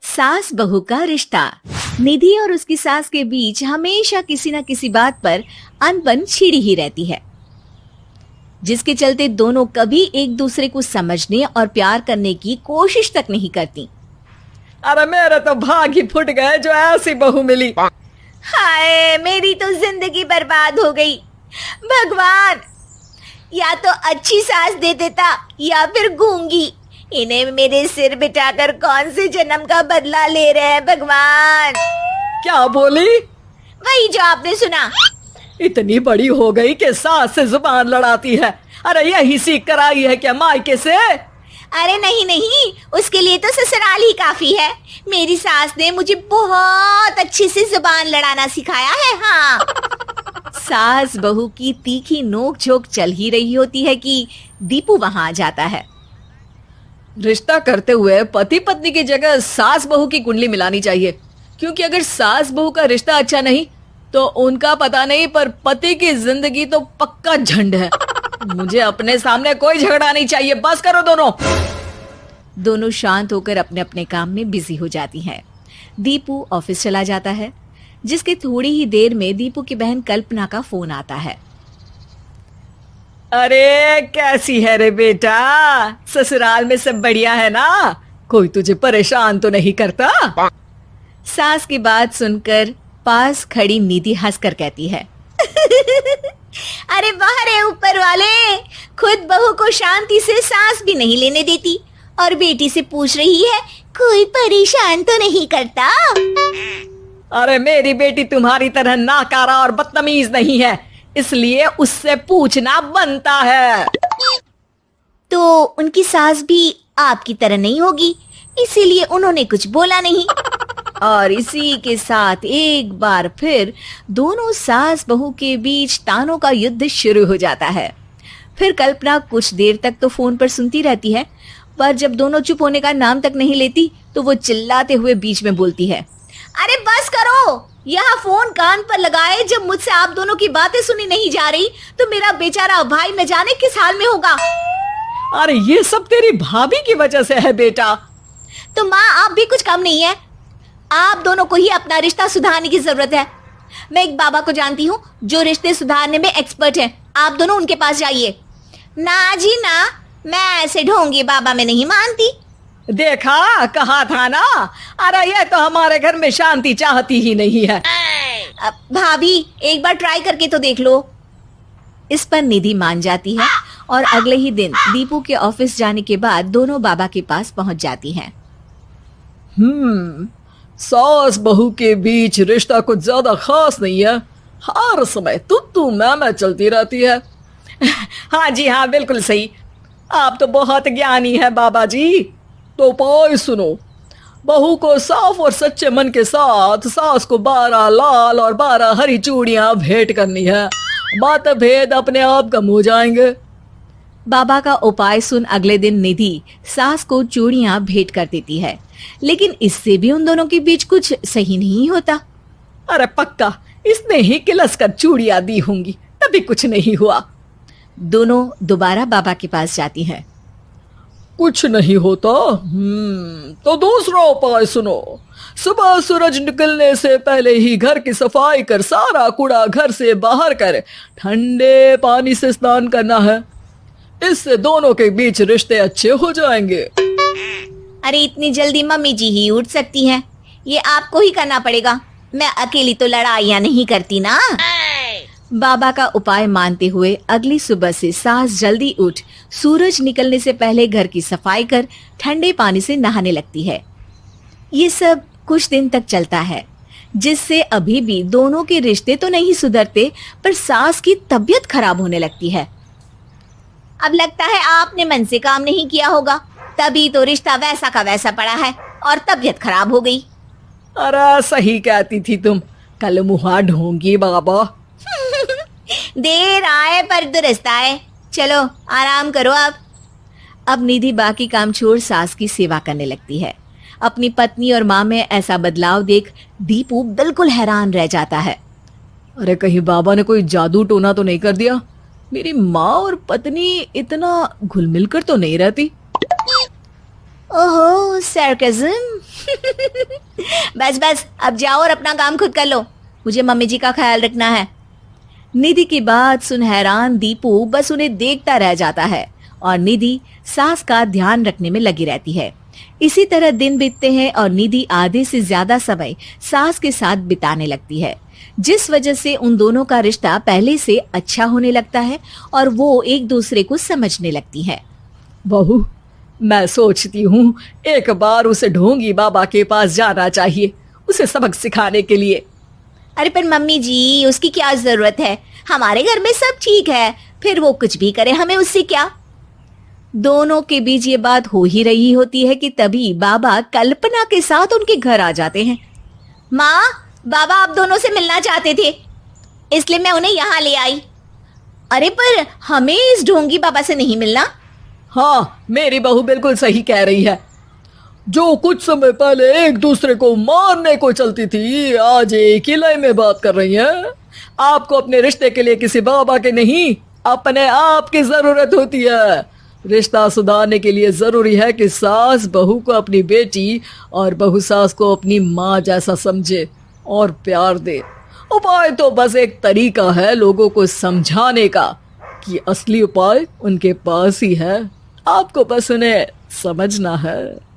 सास बहू का रिश्ता। निधि और उसकी सास के बीच हमेशा किसी न किसी बात पर अनबन छिड़ी ही रहती है, जिसके चलते दोनों कभी एक दूसरे को समझने और प्यार करने की कोशिश तक नहीं करती। अरे मेरे तो भाग ही फुट गए जो ऐसी बहू मिली। हाय, मेरी तो जिंदगी बर्बाद हो गई। भगवान, या तो अच्छी सास दे देता या फिर गूंगी। इन्हें मेरे सिर बिठाकर कौन से जन्म का बदला ले रहे हैं भगवान। क्या बोली? वही जो आपने सुना। इतनी बड़ी हो गई कि सास से जुबान लड़ाती है। अरे यही सीख कर आई है क्या मायके से? अरे नहीं नहीं, उसके लिए तो ससुराल ही काफी है। मेरी सास ने मुझे बहुत अच्छे से जुबान लड़ाना सिखाया है। हाँ। सास बहू की तीखी नोक झोंक चल ही रही होती है कि दीपू वहां आ जाता है। रिश्ता करते हुए पति पत्नी की जगह सास बहू की कुंडली मिलानी चाहिए, क्योंकि अगर सास बहू का रिश्ता अच्छा नहीं तो उनका पता नहीं, पर पति की जिंदगी तो पक्का झंड है। मुझे अपने सामने कोई झगड़ा नहीं चाहिए। बस करो दोनों। दोनों शांत होकर अपने अपने काम में बिजी हो जाती हैं। दीपू ऑफिस चला जाता है, जिसके थोड़ी ही देर में दीपू की बहन कल्पना का फोन आता है। अरे कैसी है रे बेटा? ससुराल में सब बढ़िया है ना? कोई तुझे परेशान तो नहीं करता? सास की बात सुनकर पास खड़ी निधि हंसकर कहती है, अरे वाह रे ऊपर वाले, खुद बहू को शांति से सांस भी नहीं लेने देती और बेटी से पूछ रही है कोई परेशान तो नहीं करता। अरे मेरी बेटी तुम्हारी तरह नाकारा और बदतमीज नहीं है, इसलिए उससे पूछना बनता है। तो उनकी सास भी आपकी तरह नहीं होगी, इसीलिए उन्होंने कुछ बोला नहीं। और इसी के साथ एक बार फिर दोनों सास बहू के बीच तानों का युद्ध शुरू हो जाता है। फिर कल्पना कुछ देर तक तो फोन पर सुनती रहती है, पर जब दोनों चुप होने का नाम तक नहीं लेती तो वो चिल्लाते हुए बीच में बोलती है, अरे बस करो, यहाँ फोन कान पर लगाए जब मुझसे आप दोनों की बातें सुनी नहीं जा रही तो मेरा बेचारा भाई न जाने किस हाल में होगा। अरे ये सब तेरी भाभी की वजह से है बेटा। तो माँ, आप भी कुछ कम नहीं है। आप दोनों को ही अपना रिश्ता सुधारने की जरूरत है। मैं एक बाबा को जानती हूँ जो रिश्ते सुधारने में एक्सपर्ट हैं। आप दोनों उनके पास जाइए। ना जी ना, मैं ऐसे ढोंगी बाबा में नहीं मानती। देखा, कहा था ना। अरे ये तो हमारे घर में शांति चाहती ही नहीं है। भाभी, एक बार ट्राई करके तो देख लो। इस पर निधि मान जाती है और अगले ही दिन दीपू के ऑफिस जाने के बाद दोनों बाबा के पास पहुंच जाती हैं। सास बहू के बीच रिश्ता कुछ ज्यादा खास नहीं है। हर समय तू मैं चलती रहती है। हाँ जी हाँ, बिल्कुल सही। आप तो बहुत ज्ञानी है बाबा जी। तो उपाय सुनो। बहू को साफ और सच्चे मन के साथ सास को 12 लाल और 12 हरी चूड़ियां भेंट करनी है। बात भेद अपने आप कम हो जाएंगे। बाबा का उपाय सुन अगले दिन निधि सास को चूड़ियां भेंट कर देती है, लेकिन इससे भी उन दोनों के बीच कुछ सही नहीं होता। अरे पक्का इसने ही किलस कर चूड़ियां दी होंगी, तभी कुछ नहीं हुआ। दोनों दोबारा बाबा के पास जाती हैं। कुछ नहीं होता। तो दूसरा उपाय सुनो। सुबह सूरज निकलने से पहले ही घर की सफाई कर सारा कूड़ा घर से बाहर कर ठंडे पानी से स्नान करना है। इससे दोनों के बीच रिश्ते अच्छे हो जाएंगे। अरे इतनी जल्दी मम्मी जी ही उठ सकती हैं? ये आपको ही करना पड़ेगा। मैं अकेली तो लड़ाइयाँ नहीं करती ना। बाबा का उपाय मानते हुए अगली सुबह से सास जल्दी उठ सूरज निकलने से पहले घर की सफाई कर ठंडे पानी से नहाने लगती है। ये सब कुछ दिन तक चलता है, जिससे अभी भी दोनों के रिश्ते तो नहीं सुधरते, पर सास की तबीयत खराब होने लगती है। अब लगता है आपने मन से काम नहीं किया होगा, तभी तो रिश्ता वैसा का वैसा पड़ा है और तबीयत खराब हो गई। अरे सही कहती थी तुम। कल मुहा ढोंगी बाबा। देर आए पर दुरुस्त आए। चलो आराम करो आप। अब निधि बाकी काम छोड़ सास की सेवा करने लगती है। अपनी पत्नी और माँ में ऐसा बदलाव देख दीपू बिल्कुल हैरान रह जाता है। अरे कहीं बाबा ने कोई जादू टोना तो नहीं कर दिया? मेरी माँ और पत्नी इतना घुल मिल कर तो नहीं रहती। ओहो सरकज़म। बस बस अब जाओ और अपना काम खुद कर लो, मुझे मम्मी जी का ख्याल रखना है। निधि की बात सुन हैरान दीपू बस उन्हें देखता रह जाता है और निधि सास का ध्यान रखने में लगी रहती है। इसी तरह दिन बीतते हैं और निधि आधे से ज्यादा समय सास के साथ बिताने लगती है, जिस वजह से उन दोनों का रिश्ता पहले से अच्छा होने लगता है और वो एक दूसरे को समझने लगती है। बहू, मैं सोचती हूँ एक बार उसे ढोंगी बाबा के पास जाना चाहिए, उसे सबक सिखाने के लिए। अरे पर मम्मी जी, उसकी क्या जरूरत है, हमारे घर में सब ठीक है, फिर वो कुछ भी करे हमें उससे क्या। दोनों के बीच ये बात हो ही रही होती है कि तभी बाबा कल्पना के साथ उनके घर आ जाते हैं। माँ, बाबा आप दोनों से मिलना चाहते थे, इसलिए मैं उन्हें यहाँ ले आई। अरे पर हमें इस ढोंगी बाबा से नहीं मिलना। हाँ, मेरी बहू बिल्कुल सही कह रही है। जो कुछ समय पहले एक दूसरे को मारने को चलती थी, आज एक ही लय में बात कर रही है। आपको अपने रिश्ते के लिए किसी बाबा के नहीं, अपने आप की जरूरत होती है। रिश्ता सुधारने के लिए जरूरी है कि सास बहू को अपनी बेटी और बहू सास को अपनी माँ जैसा समझे और प्यार दे। उपाय तो बस एक तरीका है लोगों को समझाने का कि असली उपाय उनके पास ही है, आपको बस उन्हें समझना है।